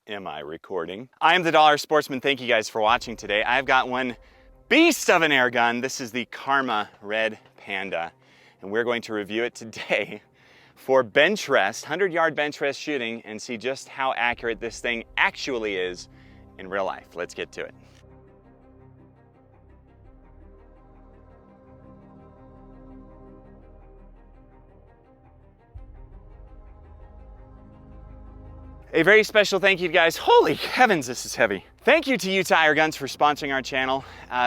Am I recording? I am the Dollar Sportsman. Thank you guys for watching today. I've got one beast of an air gun. This is the Karma Red Panda, and we're going to review it today for bench rest, 100-yard bench rest shooting, and see just how accurate this thing actually is in real life. Let's get to it. A very special thank you guys. Holy heavens, this is heavy. Thank you to Utah Air Guns for sponsoring our channel.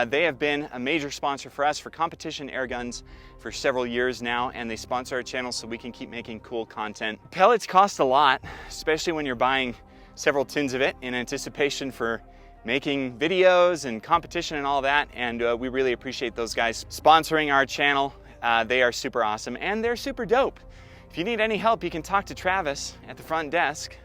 They have been a major sponsor for us for competition air guns for several years now, and they sponsor our channel so we can keep making cool content. Pellets cost a lot, especially when you're buying several tins of it in anticipation for making videos and competition and all that, and we really appreciate those guys sponsoring our channel. They are super awesome and they're super dope. If you need any help, you can talk to Travis at the front desk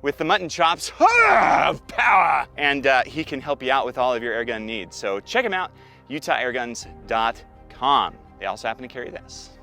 with the mutton chops of power, and he can help you out with all of your airgun needs. So check him out, utahairguns.com. They also happen to carry this.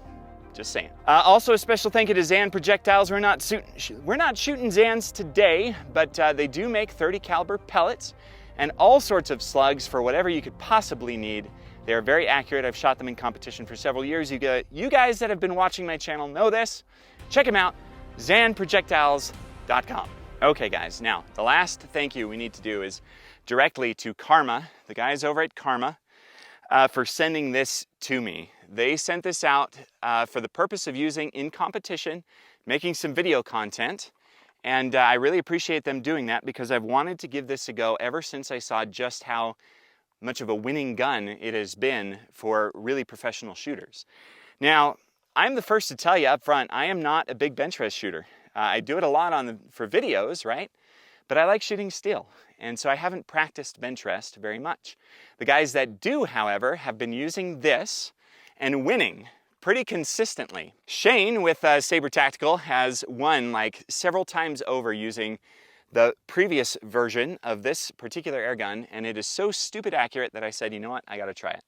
Just saying. Also a special thank you to Zan Projectiles. We're not shooting Zans today, but they do make 30 caliber pellets and all sorts of slugs for whatever you could possibly need. They are very accurate. I've shot them in competition for several years. You guys that have been watching my channel know this. Check them out, zanprojectiles.com. Okay guys, now the last thank you we need to do is directly to Karma, the guys over at Karma, for sending this to me. They sent this out for the purpose of using in competition, making some video content, and I really appreciate them doing that because I've wanted to give this a go ever since I saw just how much of a winning gun it has been for really professional shooters. Now, I'm the first to tell you up front, I am not a big bench rest shooter. I do it a lot for videos, right? But I like shooting steel, and so I haven't practiced bench rest very much. The guys that do, however, have been using this and winning pretty consistently. Shane with Saber Tactical has won like several times over using the previous version of this particular air gun, and it is so stupid accurate that I said, you know what, I gotta try it.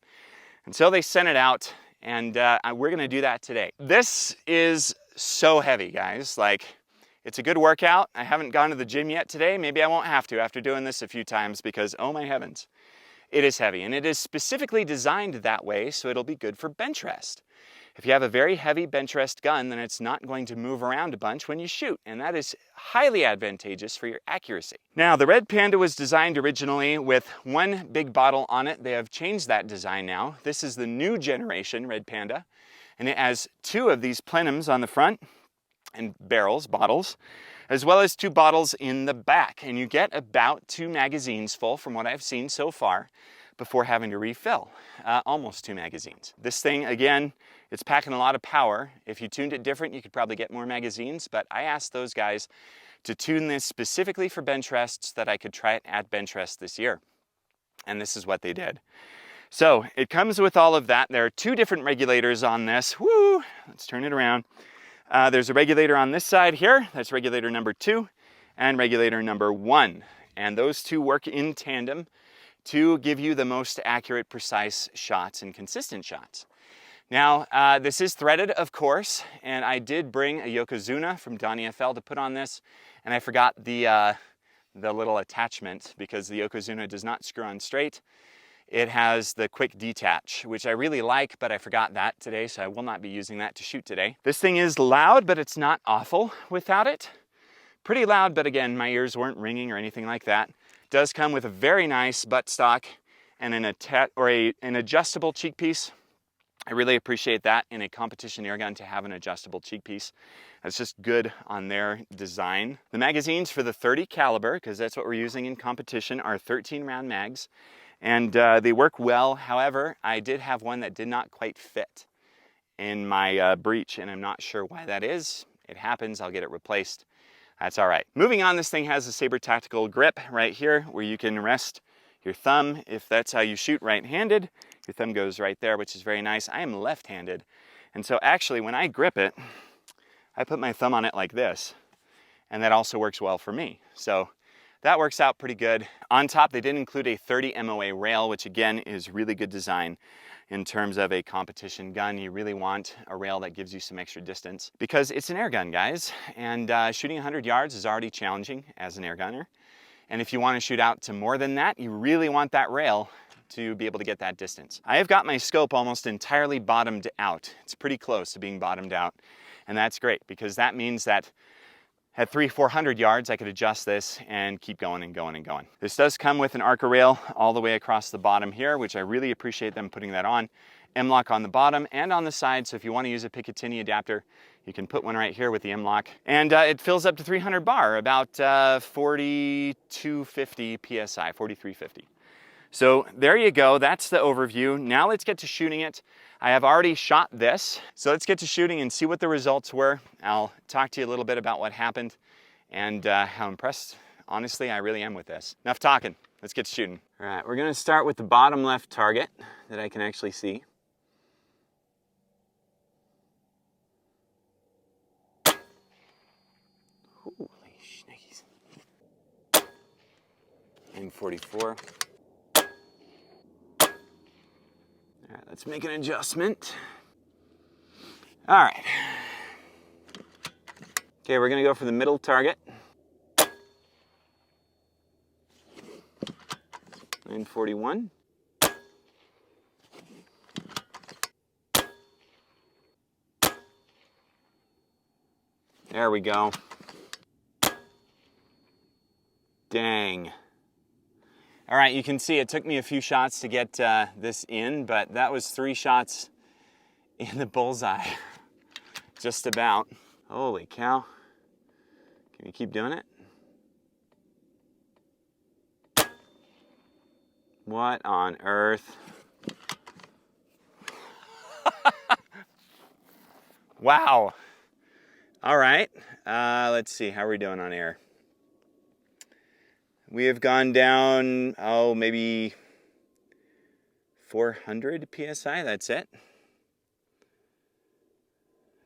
And so they sent it out, and we're gonna do that today. This is so heavy, guys. Like, it's a good workout. I haven't gone to the gym yet today. Maybe I won't have to after doing this a few times because, oh my heavens, it is heavy. And it is specifically designed that way so it'll be good for bench rest. If you have a very heavy bench rest gun, then it's not going to move around a bunch when you shoot, and that is highly advantageous for your accuracy. Now, the Red Panda was designed originally with one big bottle on it. They have changed that design now. This is the new generation Red Panda, and it has two of these plenums on the front and bottles, as well as two bottles in the back, and you get about 2 magazines full from what I've seen so far before having to refill, almost 2 magazines. This thing, again, it's packing a lot of power. If you tuned it different, you could probably get more magazines, but I asked those guys to tune this specifically for bench rests so that I could try it at bench rest this year, and this is what they did. So it comes with all of that. There are 2 different regulators on this. Woo! Let's turn it around. There's a regulator on this side here. That's regulator number 2 and regulator number 1. And those 2 work in tandem to give you the most accurate, precise shots and consistent shots. Now, this is threaded, of course, and I did bring a Yokozuna from Donnie FL to put on this, and I forgot the little attachment because the Yokozuna does not screw on straight. It has the quick detach, which I really like, but I forgot that today, so I will not be using that to shoot today. This thing is loud, but it's not awful without it. Pretty loud, but again, my ears weren't ringing or anything like that. It does come with a very nice buttstock and an adjustable cheek piece. I really appreciate that in a competition air gun to have an adjustable cheek piece. That's just good on their design. The magazines for the 30 caliber, because that's what we're using in competition, are 13 round mags. And they work well. However, I did have one that did not quite fit in my breech, and I'm not sure why that is. It happens, I'll get it replaced. That's all right. Moving on, this thing has a Saber Tactical grip right here where you can rest your thumb if that's how you shoot right-handed. Your thumb goes right there, which is very nice. I am left-handed, and so actually when I grip it, I put my thumb on it like this, and that also works well for me. So that works out pretty good. On top, they did include a 30 MOA rail, which again is really good design in terms of a competition gun. You really want a rail that gives you some extra distance because it's an air gun, guys. And shooting 100 yards is already challenging as an air gunner. And if you want to shoot out to more than that, you really want that rail to be able to get that distance. I have got my scope almost entirely bottomed out. It's pretty close to being bottomed out. And that's great because that means that at 300-400 yards, I could adjust this and keep going and going and going. This does come with an Arca rail all the way across the bottom here, which I really appreciate them putting that on. M-lock on the bottom and on the side, so if you want to use a Picatinny adapter, you can put one right here with the M-lock. And it fills up to 300 bar, about 4250 PSI, 4350. So there you go, that's the overview. Now let's get to shooting it. I have already shot this, so let's get to shooting and see what the results were. I'll talk to you a little bit about what happened and how impressed, honestly, I really am with this. Enough talking, let's get to shooting. All right, we're gonna start with the bottom left target that I can actually see. Holy shnikes. And 44. All right, let's make an adjustment. All right. Okay, we're gonna go for the middle target. 941. There we go. Dang. All right, you can see it took me a few shots to get this in, but that was 3 shots in the bullseye. Just about. Holy cow. Can you keep doing it? What on earth? Wow. All right, let's see, how are we doing on air? We have gone down, oh, maybe 400 PSI, that's it.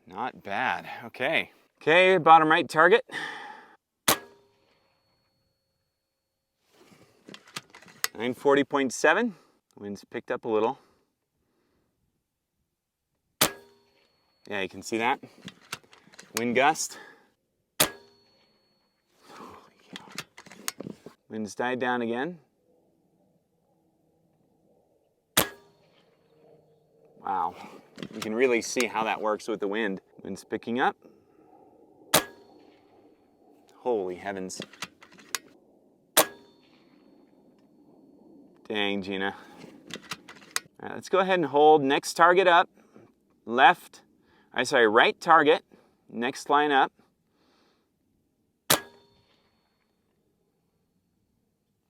Not bad, okay. Okay, bottom right target. .7. Wind's picked up a little. Yeah, you can see that. Wind gust. Wind's died down again. Wow, you can really see how that works with the wind. Wind's picking up. Holy heavens. Dang, Gina. All right, let's go ahead and hold. Next target up. Left, right target. Next line up.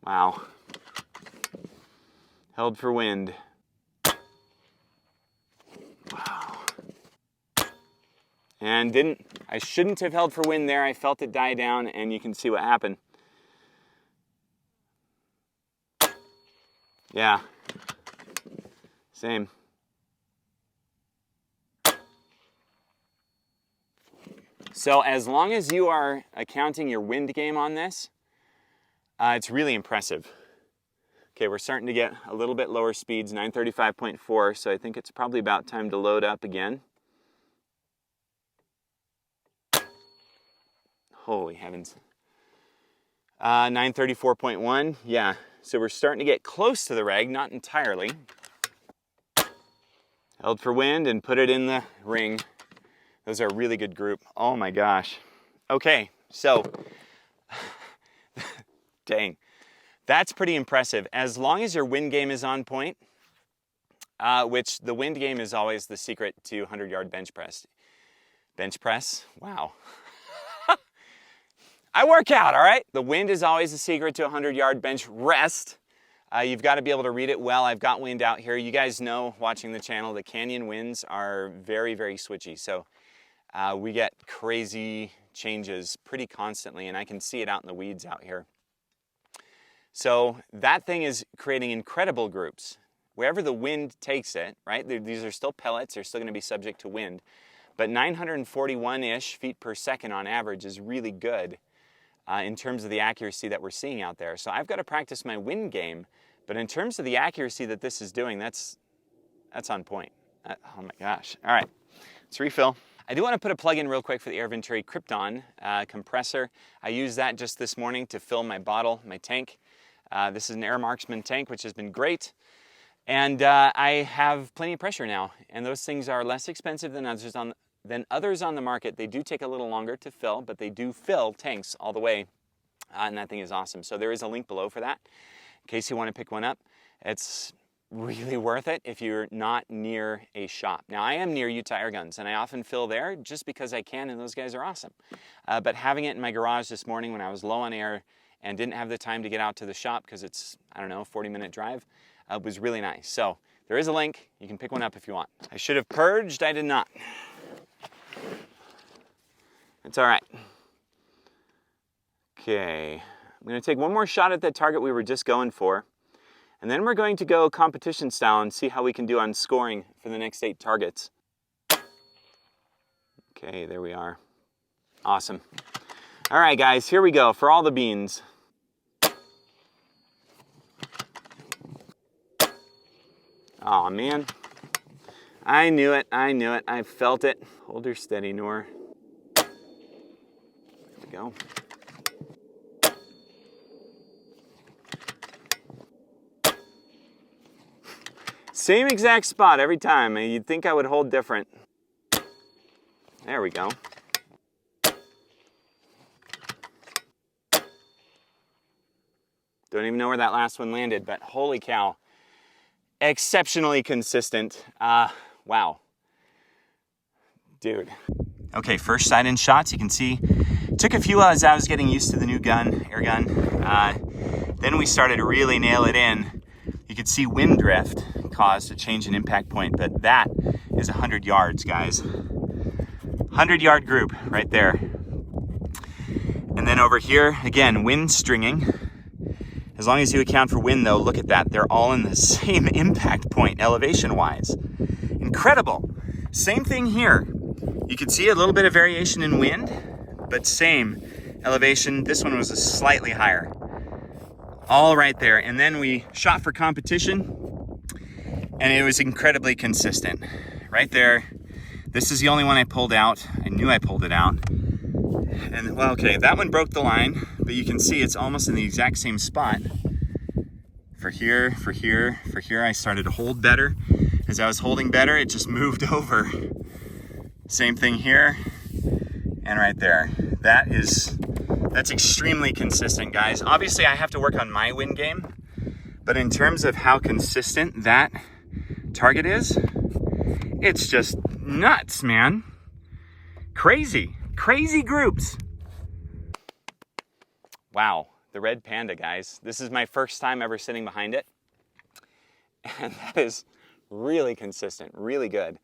Wow. Held for wind. Wow. And I shouldn't have held for wind there. I felt it die down and you can see what happened. Yeah. Same. So as long as you are accounting your wind game on this, it's really impressive. Okay, we're starting to get a little bit lower speeds, 935.4, so I think it's probably about time to load up again. Holy heavens. 934.1, yeah. So we're starting to get close to the reg, not entirely. Held for wind and put it in the ring. Those are a really good group. Oh my gosh. Okay, so, dang. That's pretty impressive. As long as your wind game is on point, which the wind game is always the secret to 100-yard bench press. Bench press? Wow. I work out, all right? The wind is always the secret to 100-yard bench rest. You've got to be able to read it well. I've got wind out here. You guys know, watching the channel, the canyon winds are very, very switchy. So we get crazy changes pretty constantly, and I can see it out in the weeds out here. So that thing is creating incredible groups. Wherever the wind takes it, right? These are still pellets. They're still going to be subject to wind. But 941-ish feet per second on average is really good. in terms of the accuracy that we're seeing out there. So I've got to practice my wind game, but in terms of the accuracy that this is doing, that's on point. Oh my gosh. All right, let's refill. I do want to put a plug in real quick for the Air Venturi Krypton compressor. I used that just this morning to fill my bottle, my tank. This is an Air Marksman tank, which has been great. And I have plenty of pressure now, and those things are less expensive than others on the market. They do take a little longer to fill, but they do fill tanks all the way, and that thing is awesome. So there is a link below for that, in case you want to pick one up. It's really worth it if you're not near a shop. Now, I am near Utah Air Guns, and I often fill there just because I can, and those guys are awesome. But having it in my garage this morning when I was low on air and didn't have the time to get out to the shop because it's, I don't know, a 40-minute drive, was really nice. So there is a link. You can pick one up if you want. I should have purged. I did not. It's all right. Okay. I'm going to take one more shot at that target we were just going for. And then we're going to go competition style and see how we can do on scoring for the next 8 targets. Okay, there we are. Awesome. All right, guys, here we go for all the beans. Oh man, I knew it, I felt it. Hold her steady, Noor. There we go. Same exact spot every time. You'd think I would hold different. There we go. Don't even know where that last one landed, but holy cow. Exceptionally consistent. Wow. Dude. Okay, first sight-in shots, you can see. Took a few as I was getting used to the new gun, air gun. Then we started to really nail it in. You could see wind drift caused a change in impact point, but that is 100 yards, guys. 100-yard group right there. And then over here, again, wind stringing. As long as you account for wind, though, look at that. They're all in the same impact point, elevation-wise. Incredible. Same thing here. You can see a little bit of variation in wind, but same elevation. This one was slightly higher. All right there. And then we shot for competition, and it was incredibly consistent. Right there. This is the only one I pulled out. I knew I pulled it out. And, well, okay, that one broke the line, but you can see it's almost in the exact same spot. For here, I started to hold better. As I was holding better, it just moved over. Same thing here, and right there. That's extremely consistent, guys. Obviously, I have to work on my wind game, but in terms of how consistent that target is, it's just nuts, man. Crazy groups. Wow, the Red Panda, guys. This is my first time ever sitting behind it. And that is really consistent, really good.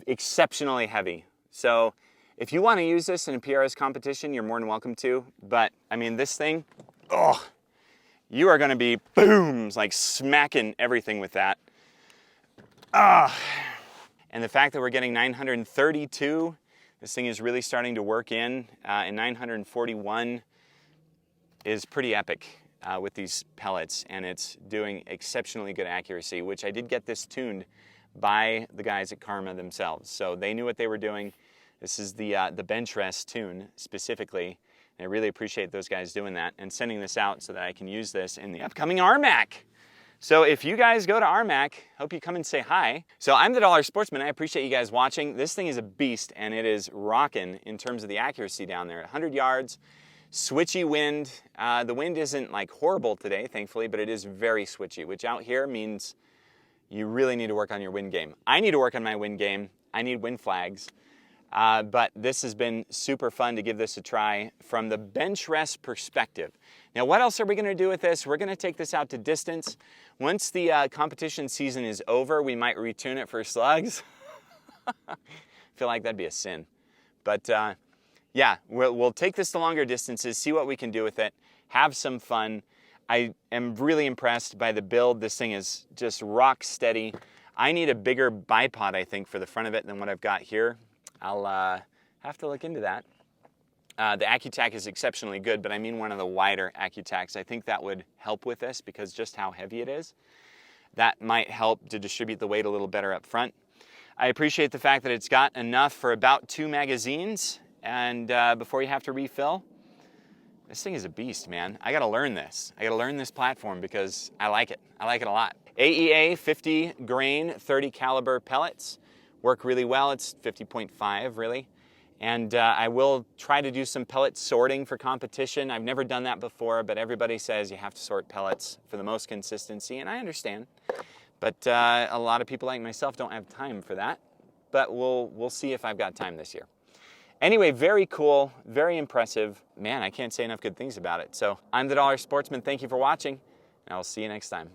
Exceptionally heavy. So if you want to use this in a PRS competition, you're more than welcome to. But, I mean, this thing, oh, you are going to be, booms, like smacking everything with that. And the fact that we're getting 932, this thing is really starting to work in, and 941 is pretty epic with these pellets, and it's doing exceptionally good accuracy, which I did get this tuned by the guys at Karma themselves. So they knew what they were doing. This is the BENCHREST tune specifically. And I really appreciate those guys doing that and sending this out so that I can use this in the upcoming RMAC. So if you guys go to RMAC, hope you come and say hi. So I'm the Dollar Sportsman. I appreciate you guys watching. This thing is a beast, and it is rocking in terms of the accuracy down there. 100 yards, switchy wind. The wind isn't like horrible today, thankfully, but it is very switchy, which out here means you really need to work on your wind game. I need to work on my wind game. I need wind flags. But this has been super fun to give this a try from the BENCHREST perspective. Now, what else are we going to do with this? We're going to take this out to distance. Once the competition season is over, we might retune it for slugs. I feel like that'd be a sin. But yeah, we'll take this to longer distances, see what we can do with it, have some fun. I am really impressed by the build. This thing is just rock steady. I need a bigger bipod, I think, for the front of it than what I've got here. I'll have to look into that. The AccuTac is exceptionally good, but I mean one of the wider AccuTacs. I think that would help with this because just how heavy it is. That might help to distribute the weight a little better up front. I appreciate the fact that it's got enough for about 2 magazines, and before you have to refill. This thing is a beast, man. I gotta learn this. I gotta learn this platform because I like it. I like it a lot. AEA 50 grain 30 caliber pellets work really well. It's 50.5 really. And I will try to do some pellet sorting for competition. I've never done that before, but everybody says you have to sort pellets for the most consistency, and I understand. But a lot of people like myself don't have time for that. But we'll see if I've got time this year. Anyway, very cool, very impressive. Man, I can't say enough good things about it. So I'm the Dollar Sportsman. Thank you for watching, and I'll see you next time.